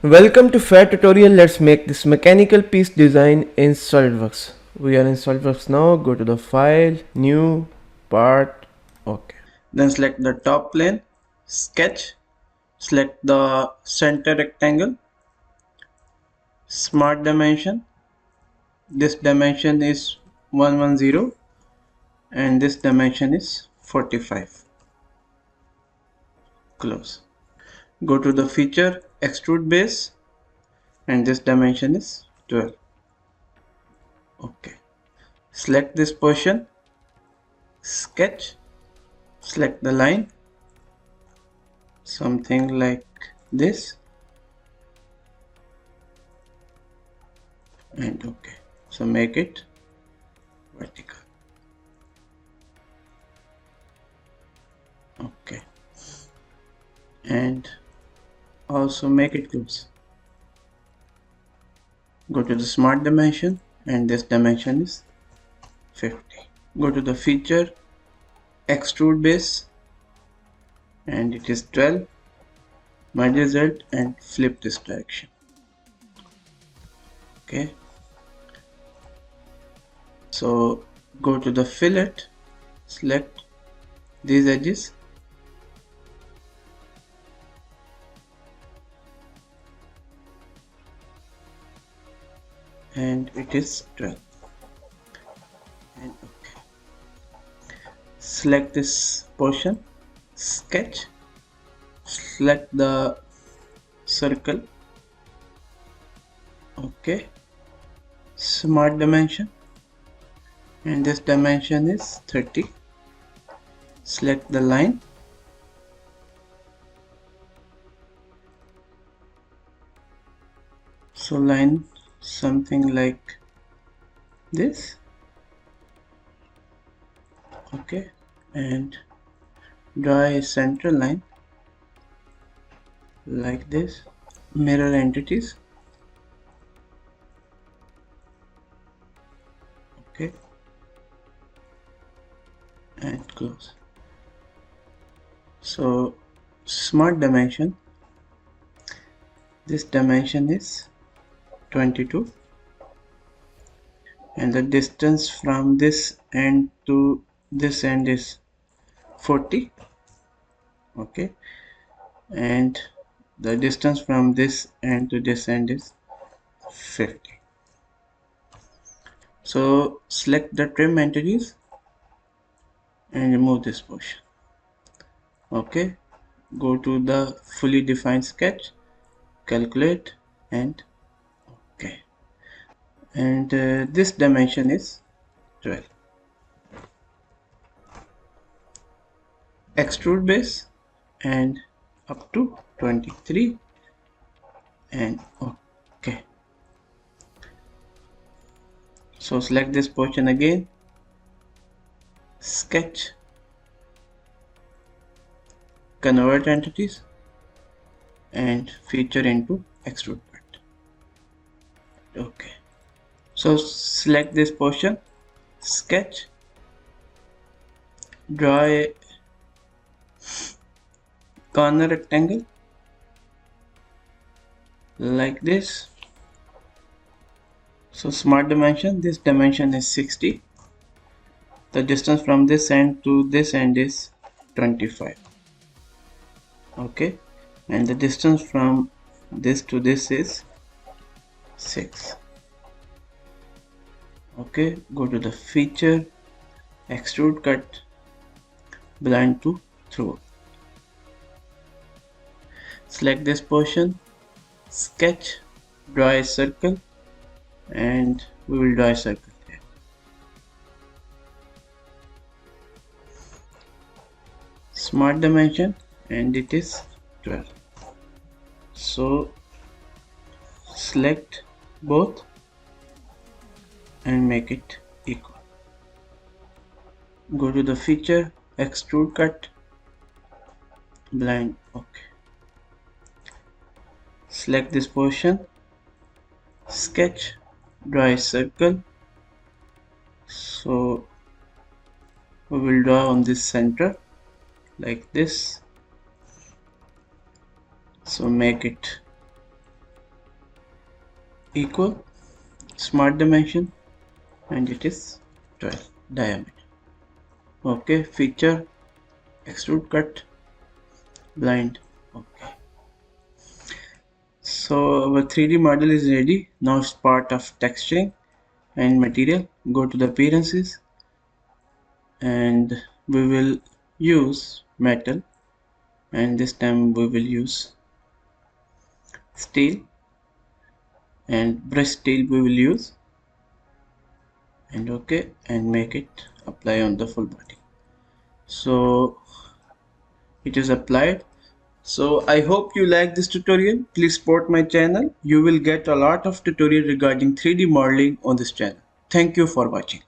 Welcome to Fair Tutorial. Let's make this mechanical piece design in SolidWorks. We are in SolidWorks now. Go to the file, new, part, okay. Then select the top plane, sketch, select the center rectangle, smart dimension. This dimension is 110 and this dimension is 45. Close. Go to the feature, extrude base, and this dimension is 12. Okay. Select this portion, sketch, select the line, something like this, and okay. So make it vertical. Okay. And also make it close. Go to the smart dimension and this dimension is 50. Go to the feature, extrude base, and it is 12. Merge result and flip this direction. Okay. So go to the fillet, select these edges, and it is 12. And okay. Select this portion, sketch, select the circle, okay, smart dimension, and this dimension is 30. Select the line, so line something like this, okay, and draw a center line like this. Mirror entities, okay, and close. So smart dimension, this dimension is 22 and the distance from this end to this end is 40, okay, and the distance from this end to this end is 50. So select the trim entities and remove this portion. Okay, go to the fully defined sketch, calculate, and okay, and this dimension is 12. Extrude base and up to 23 and okay. So select this portion again, sketch, convert entities, and feature into extrude part. Okay. So select this portion, sketch, draw a corner rectangle like this. So smart dimension, this dimension is 60. The distance from this end to this end is 25. Okay, and the distance from this to this is 6. Okay, go to the feature, extrude cut, blind to through. Select this portion, sketch, draw a circle, and we will draw a circle here. Smart dimension, and it is 12. So select both and make it equal. Go to the feature, extrude cut, blind, okay. Select this portion, sketch, draw a circle. So we will draw on this center like this. So make it equal smart dimension, and it is 12 diameter. Okay, feature extrude cut blind. Okay, so our 3D model is ready. Now it's part of texturing and material. Go to the appearances and we will use metal, and this time we will use steel, and brush steel we will use, and okay, and make it apply on the full body. So it is applied. So I hope you like this tutorial. Please support my channel. You will get a lot of tutorial regarding 3D modeling on this channel. Thank you for watching.